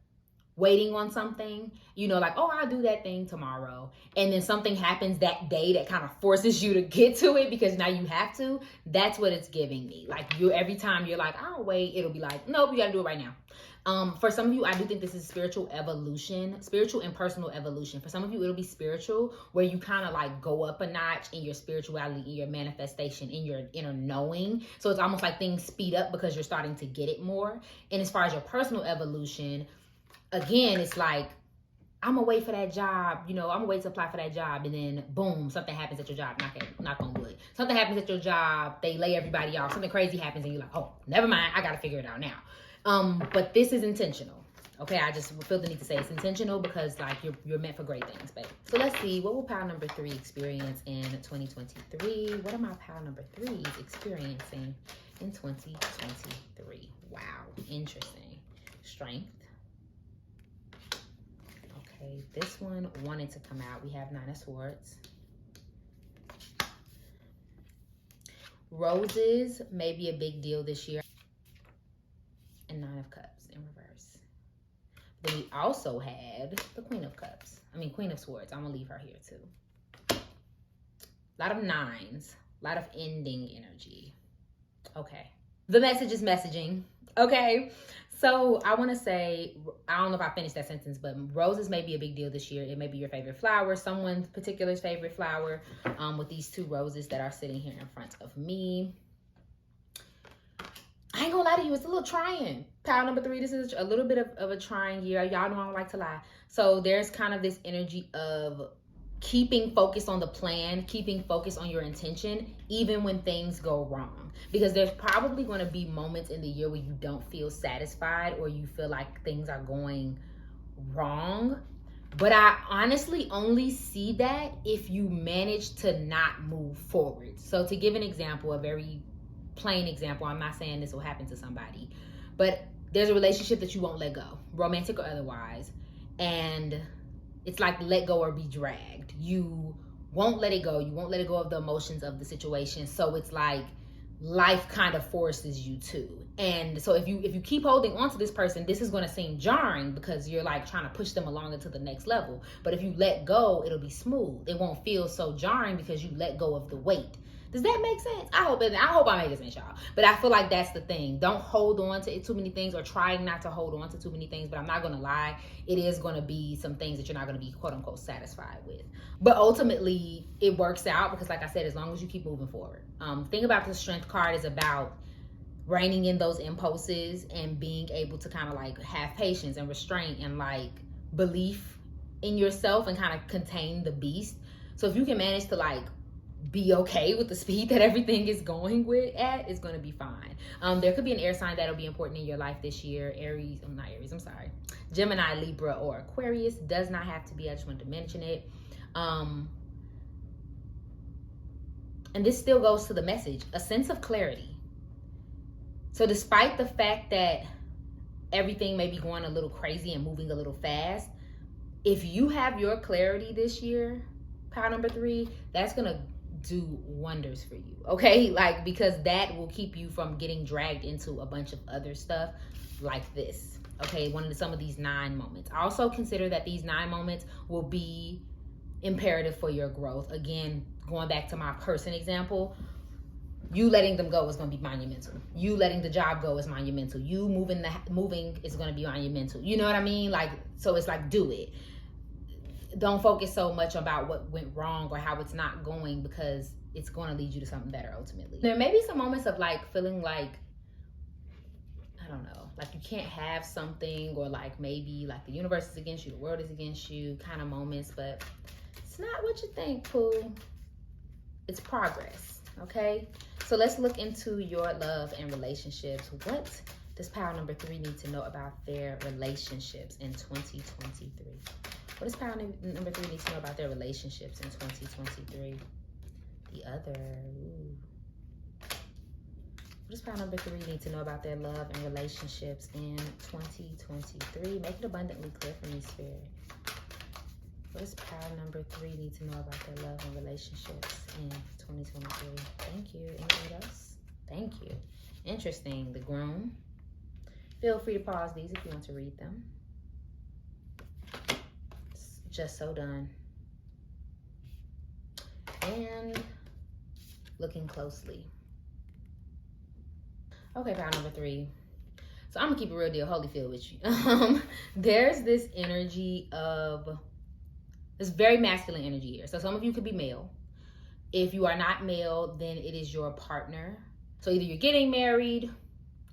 waiting on something, you know, like, oh, I'll do that thing tomorrow. And then something happens that day that kind of forces you to get to it because now you have to. That's what it's giving me. Like, every time you're like, I'll wait, it'll be like, nope, you gotta do it right now. For some of you, I do think this is spiritual evolution, spiritual and personal evolution. For some of you, it'll be spiritual, where you kind of like go up a notch in your spirituality, in your manifestation, in your inner knowing. So it's almost like things speed up because you're starting to get it more. And as far as your personal evolution, again, it's like, I'm gonna wait for that job, you know, I'm gonna wait to apply for that job, and then boom, something happens at your job, knock on wood. Something happens at your job, they lay everybody off, something crazy happens, and you're like, oh, never mind, I gotta figure it out now. But this is intentional. Okay, I just feel the need to say it's intentional because like you're meant for great things, babe. So let's see, what will pile number 3 experience in 2023? What are my pile number 3s experiencing in 2023? Wow, interesting. Strength. Okay, this one wanted to come out. We have 9 of Swords. Roses may be a big deal this year. And 9 of Cups in reverse. Then we also had the Queen of Cups. Queen of Swords. I'm going to leave her here too. A lot of 9s. A lot of ending energy. Okay. The message is messaging. Okay. So I want to say, I don't know if I finished that sentence, but roses may be a big deal this year. It may be your favorite flower, someone's particular's favorite flower, with these 2 roses that are sitting here in front of me. I ain't gonna lie to you, it's a little trying. Pile number 3, this is a little bit of a trying year. Y'all know I don't like to lie. So there's kind of this energy of keeping focus on the plan, keeping focus on your intention, even when things go wrong. Because there's probably going to be moments in the year where you don't feel satisfied or you feel like things are going wrong. But I honestly only see that if you manage to not move forward. So to give an example, a very plain example, I'm not saying this will happen to somebody, but there's a relationship that you won't let go, romantic or otherwise, and it's like let go or be dragged. You won't let it go. You won't let it go of the emotions of the situation. So it's like life kind of forces you to. And so if you keep holding on to this person, this is going to seem jarring because you're like trying to push them along into the next level. But if you let go, it'll be smooth. It won't feel so jarring because you let go of the weight. Does that make sense? I hope I made sense, y'all. But I feel like that's the thing. Don't hold on to too many things, or try not to hold on to too many things. But I'm not going to lie. It is going to be some things that you're not going to be quote unquote satisfied with. But ultimately, it works out because like I said, as long as you keep moving forward. Thing about the Strength card is about reining in those impulses and being able to kind of like have patience and restraint and like belief in yourself and kind of contain the beast. So if you can manage to like be okay with the speed that everything is going with it's going to be fine. There could be an air sign that'll be important in your life this year. Gemini, Libra, or Aquarius. Does not have to be. I just wanted to mention it. And this still goes to the message, a sense of clarity. So despite the fact that everything may be going a little crazy and moving a little fast, if you have your clarity this year, pile number 3, that's going to do wonders for you, okay? Like, because that will keep you from getting dragged into a bunch of other stuff like this, okay? Some of these 9 moments. Also consider that these 9 moments will be imperative for your growth. Again, going back to my person example, you letting them go is going to be monumental. You letting the job go is monumental. You moving is going to be monumental. You know what I mean? Like, so it's like, do it. Don't focus so much about what went wrong or how it's not going, because it's going to lead you to something better ultimately. There may be some moments of like feeling like, I don't know, like you can't have something, or like maybe like the universe is against you, the world is against you kind of moments, but it's not what you think, Pooh. It's progress, okay? So let's look into your love and relationships. What does pile number 3 need to know about their relationships in 2023? What does pile number 3 need to know about their relationships in 2023? The other. Ooh. What does pile number 3 need to know about their love and relationships in 2023? Make it abundantly clear for me, Spirit. What does pile number 3 need to know about their love and relationships in 2023? Thank you. Anything else? Thank you. Interesting. The Groom. Feel free to pause these if you want to read them. just so done. And looking closely. Okay, pile number 3. So I'm gonna keep it real deal, Holyfield with you. There's this energy of, this very masculine energy here. So some of you could be male. If you are not male, then it is your partner. So either you're getting married,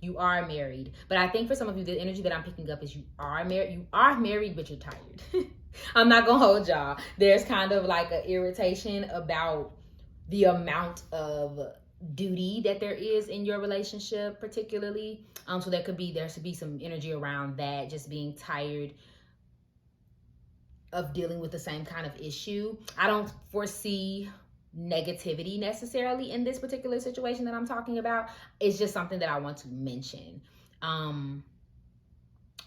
you are married. But I think for some of you, the energy that I'm picking up is you are married. You are married, but you're tired. I'm not gonna hold y'all. There's kind of like an irritation about the amount of duty that there is in your relationship, particularly. So there should be some energy around that, just being tired of dealing with the same kind of issue. I don't foresee negativity necessarily in this particular situation that I'm talking about. It's just something that I want to mention.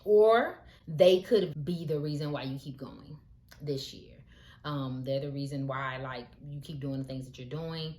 Or they could be the reason why you keep going this year. They're the reason why, like, you keep doing the things that you're doing.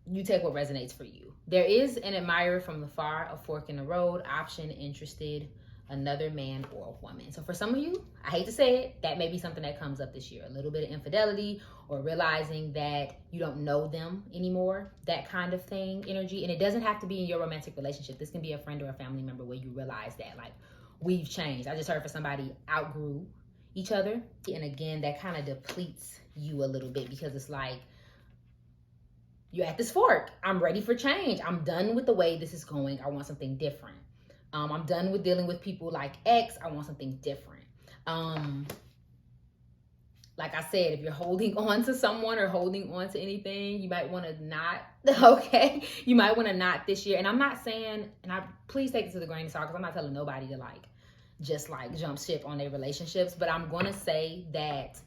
You take what resonates for you. There is an admirer from afar, a fork in the road, option, interested, another man or a woman. So for some of you, I hate to say it, that may be something that comes up this year. A little bit of infidelity or realizing that you don't know them anymore, that kind of thing, energy. And it doesn't have to be in your romantic relationship. This can be a friend or a family member where you realize that, like, we've changed. I just heard for somebody outgrew each other. And again, that kind of depletes you a little bit because it's like, you're at this fork. I'm ready for change. I'm done with the way this is going. I want something different. I'm done with dealing with people like X. I want something different. Like I said, if you're holding on to someone or holding on to anything, you might want to not, okay? You might want to not this year. And I'm not saying, please take it to the grain of salt, because I'm not telling nobody to just jump ship on their relationships. But I'm going to say that,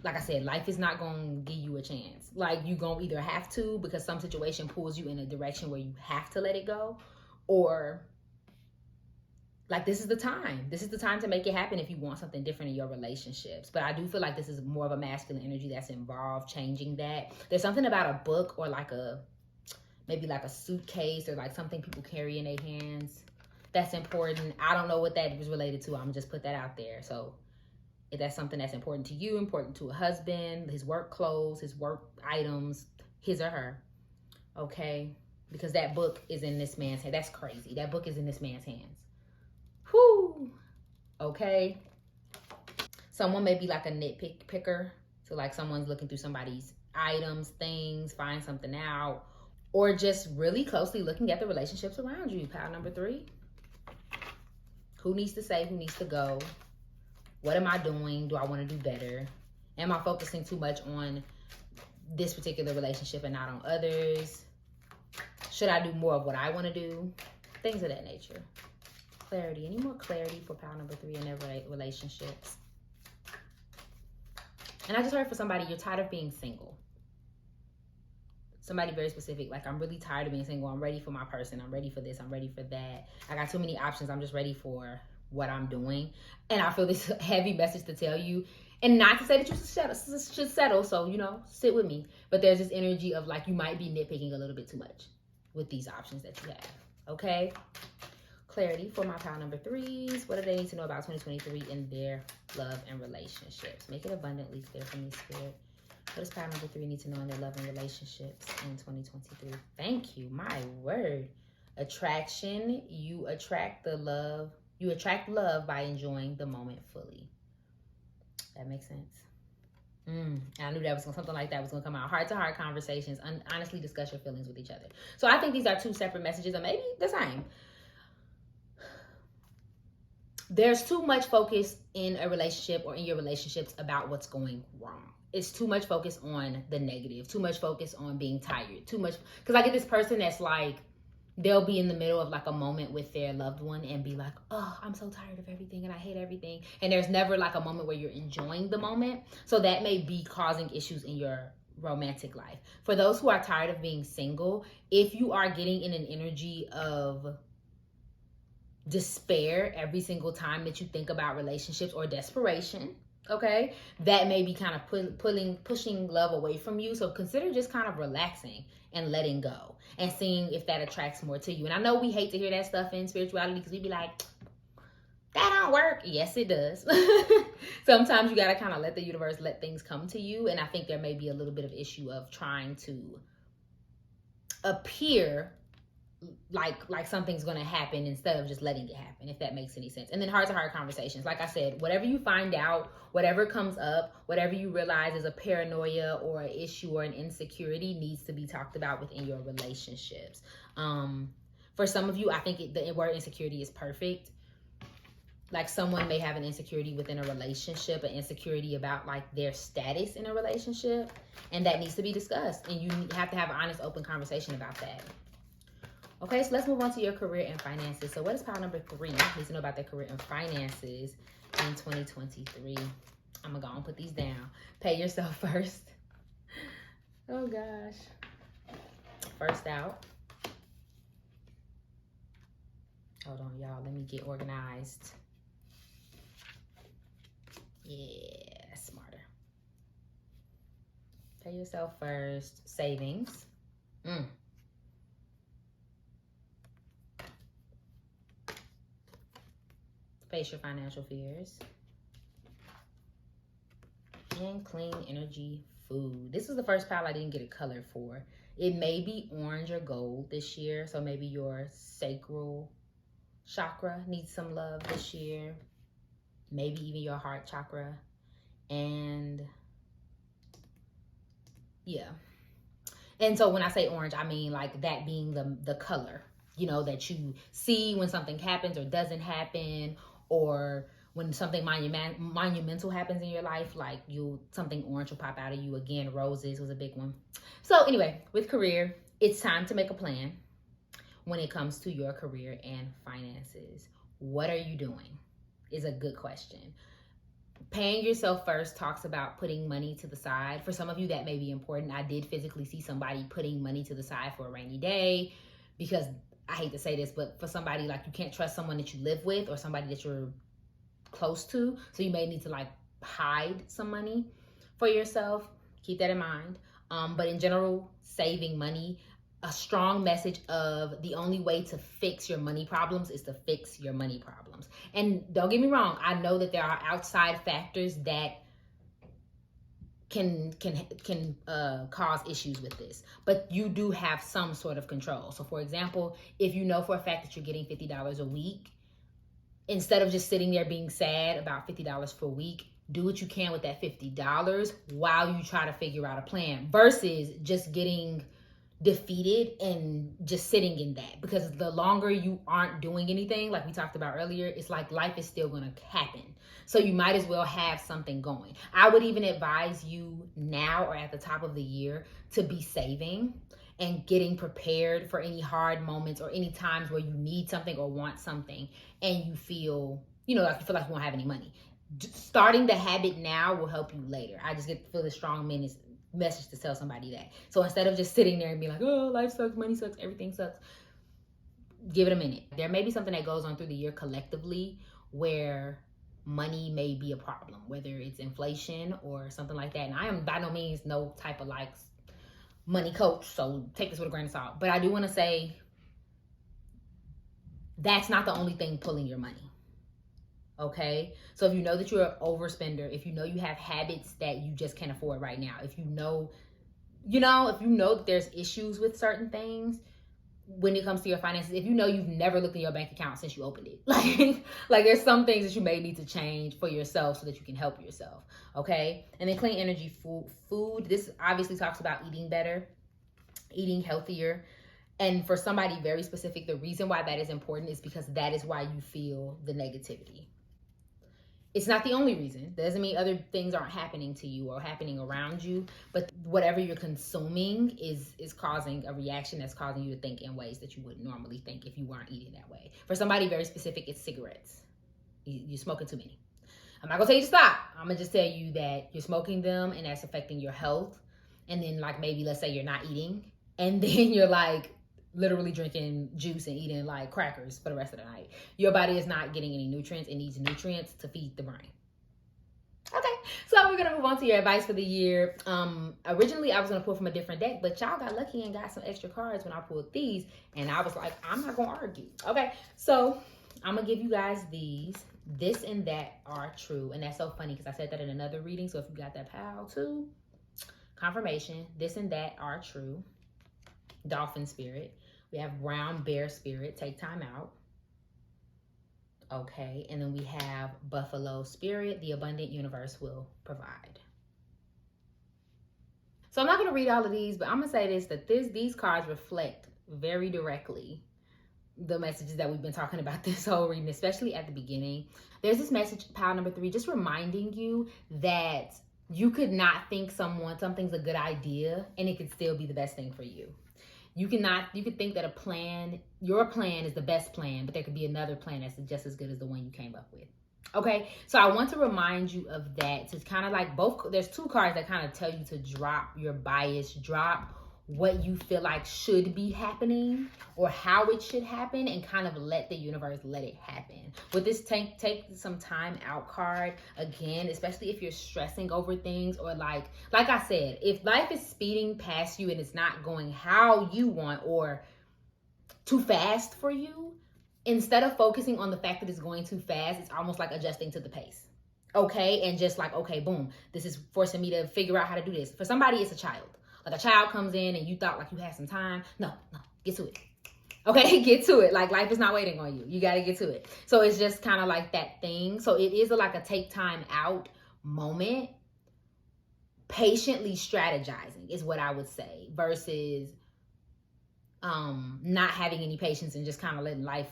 like I said, life is not going to give you a chance. Like, you going to either have to, because some situation pulls you in a direction where you have to let it go, or like, this is the time. This is the time to make it happen if you want something different in your relationships. But I do feel like this is more of a masculine energy that's involved, changing that. There's something about a book or maybe like a suitcase or like something people carry in their hands that's important. I don't know what that was related to. I'm gonna just put that out there. So if that's something that's important to you, important to a husband, his work clothes, his work items, his or her, okay? Because that book is in this man's hand. That's crazy. That book is in this man's hands. Whew. Okay. Someone may be like a nitpicker. So like someone's looking through somebody's items, things, find something out, or just really closely looking at the relationships around you. Pile number 3. Who needs to say, who needs to go? What am I doing? Do I want to do better? Am I focusing too much on this particular relationship and not on others? Should I do more of what I want to do? Things of that nature. Clarity. Any more clarity for pile number 3 in their relationships? And I just heard for somebody, you're tired of being single. Somebody very specific, like, I'm really tired of being single. I'm ready for my person. I'm ready for this. I'm ready for that. I got too many options. I'm just ready for what I'm doing. And I feel this heavy message to tell you, and not to say that you should settle, so, sit with me. But there's this energy of, like, you might be nitpicking a little bit too much with these options that you have, okay? Clarity for my pile number 3s. What do they need to know about 2023 in their love and relationships? Make it abundantly clear for me, Spirit. What does pile number 3 need to know in their love and relationships in 2023? Thank you. My word. Attraction. You attract the love. You attract love by enjoying the moment fully. That makes sense. I knew that was something like that was going to come out. Heart-to-heart conversations. Honestly discuss your feelings with each other. So I think these are 2 separate messages, or maybe the same. There's too much focus in a relationship or in your relationships about what's going wrong. It's too much focus on the negative, too much focus on being tired, too much. Because I get this person that's like, they'll be in the middle of like a moment with their loved one and be like, oh, I'm so tired of everything and I hate everything. And there's never like a moment where you're enjoying the moment. So that may be causing issues in your romantic life. For those who are tired of being single, if you are getting in an energy of despair every single time that you think about relationships, or desperation, okay, that may be kind of pushing love away from you. So consider just kind of relaxing and letting go and seeing if that attracts more to you. And I know we hate to hear that stuff in spirituality, because we be like, That don't work. Yes, it does. Sometimes you got to kind of let the universe let things come to you. And I think there may be a little bit of issue of trying to appear like something's going to happen instead of just letting it happen, if that makes any sense. And then heart-to-heart conversations, like I said, whatever you find out, whatever comes up, whatever you realize is a paranoia or an issue or an insecurity needs to be talked about within your relationships. For some of you, I think the word insecurity is perfect. Like someone may have an insecurity within a relationship, an insecurity about like their status in a relationship, and that needs to be discussed, and you have to have an honest, open conversation about that. Okay, so let's move on to your career and finances. So what is pile number 3? Needs to know about their career and finances in 2023. I'm going to go and put these down. Pay yourself first. Oh, gosh. First out. Hold on, y'all. Let me get organized. Yeah, smarter. Pay yourself first. Savings. Face your financial fears. And clean energy food. This is the first pile I didn't get a color for. It may be orange or gold this year. So maybe your sacral chakra needs some love this year. Maybe even your heart chakra. And yeah. And so when I say orange, I mean like that being the color, you know, that you see when something happens or doesn't happen, or when something monumental happens in your life, like something orange will pop out of you. Again, roses was a big one. So anyway, with career, it's time to make a plan when it comes to your career and finances. What are you doing is a good question. Paying yourself first talks about putting money to the side. For some of you, that may be important. I did physically see somebody putting money to the side for a rainy day, because I hate to say this, but for somebody, like, you can't trust someone that you live with or somebody that you're close to. So you may need to like hide some money for yourself. Keep that in mind. But in general, saving money, a strong message of the only way to fix your money problems is to fix your money problems. And don't get me wrong, I know that there are outside factors that can cause issues with this, but you do have some sort of control. So for example, if you know for a fact that you're getting $50 a week, instead of just sitting there being sad about $50 per week, do what you can with that $50 while you try to figure out a plan, versus just getting defeated and just sitting in that. Because the longer you aren't doing anything, like we talked about earlier, it's like life is still going to happen. So you might as well have something going. I would even advise you now or at the top of the year to be saving and getting prepared for any hard moments or any times where you need something or want something and you feel, like you feel like you won't have any money. Starting the habit now will help you later. I just feel the strong message to tell somebody that. So instead of just sitting there and being like, oh, life sucks, money sucks, everything sucks, give it a minute. There may be something that goes on through the year collectively where money may be a problem, whether it's inflation or something like that. And I am by no means no type of like money coach, so take this with a grain of salt. But I do want to say that's not the only thing pulling your money. Okay, so if you know that you're an overspender, if you know you have habits that you just can't afford right now, if you know that there's issues with certain things when it comes to your finances, if you know you've never looked in your bank account since you opened it, like there's some things that you may need to change for yourself so that you can help yourself. Okay, and then clean energy food. This obviously talks about eating better, eating healthier. And for somebody very specific, the reason why that is important is because that is why you feel the negativity. It's not the only reason. That doesn't mean other things aren't happening to you or happening around you, but whatever you're consuming is causing a reaction that's causing you to think in ways that you wouldn't normally think if you weren't eating that way. For somebody very specific, it's cigarettes. You're smoking too many. I'm not gonna tell you to stop. I'm gonna just tell you that you're smoking them and that's affecting your health. And then like maybe let's say you're not eating and then you're like literally drinking juice and eating like crackers for the rest of the night. Your body is not getting any nutrients. It needs nutrients to feed the brain. Okay, so we're gonna move on to your advice for the year. Originally I was gonna pull from a different deck, but y'all got lucky and got some extra cards when I pulled these, and I was like, I'm not gonna argue. Okay, so I'm gonna give you guys these, This and that are true. And that's so funny because I said that in another reading. So if you got that pal too, confirmation, this and that are true. Dolphin spirit. We have brown bear spirit, take time out. Okay, and then we have buffalo spirit, the abundant universe will provide. So I'm not going to read all of these, but I'm going to say this, that these cards reflect very directly the messages that we've been talking about this whole reading, especially at the beginning. There's this message, pile number 3, just reminding you that you could not think something's a good idea and it could still be the best thing for you. You could think that your plan is the best plan, but there could be another plan that's just as good as the one you came up with. Okay, so I want to remind you of that. To kind of like there's 2 cards that kind of tell you to drop your bias, drop what you feel like should be happening or how it should happen, and kind of let the universe let it happen. With this take some time out card, again, especially if you're stressing over things, or like I said, if life is speeding past you and it's not going how you want or too fast for you, instead of focusing on the fact that it's going too fast, it's almost like adjusting to the pace. Okay, and just like, okay, boom, this is forcing me to figure out how to do this. For somebody, it's a child. Like a child comes in and you thought like you had some time. No, get to it. Okay, get to it. Like life is not waiting on you. You got to get to it. So it's just kind of like that thing. So it is like a take time out moment. Patiently strategizing is what I would say, versus not having any patience and just kind of letting life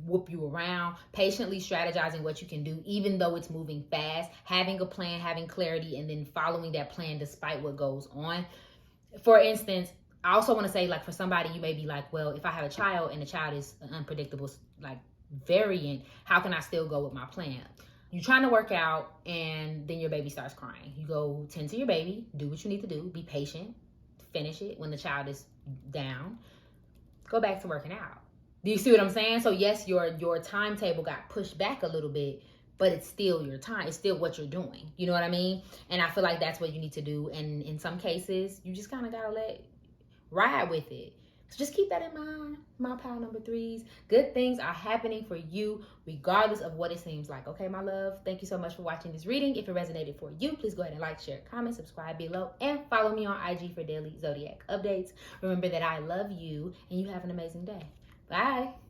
whoop you around. Patiently strategizing what you can do, even though it's moving fast, having a plan, having clarity, and then following that plan despite what goes on. For instance, I also want to say, like, for somebody, you may be like, well, if I have a child and the child is an unpredictable, like, variant, how can I still go with my plan? You're trying to work out and then your baby starts crying. You go tend to your baby, do what you need to do, be patient, finish it. When the child is down, go back to working out. Do you see what I'm saying? So yes, your timetable got pushed back a little bit, but it's still your time. It's still what you're doing. You know what I mean? And I feel like that's what you need to do. And in some cases, you just kind of got to ride with it. So just keep that in mind, my pile number 3s. Good things are happening for you, regardless of what it seems like. Okay, my love? Thank you so much for watching this reading. If it resonated for you, please go ahead and like, share, comment, subscribe below, and follow me on IG for daily zodiac updates. Remember that I love you, and you have an amazing day. Bye.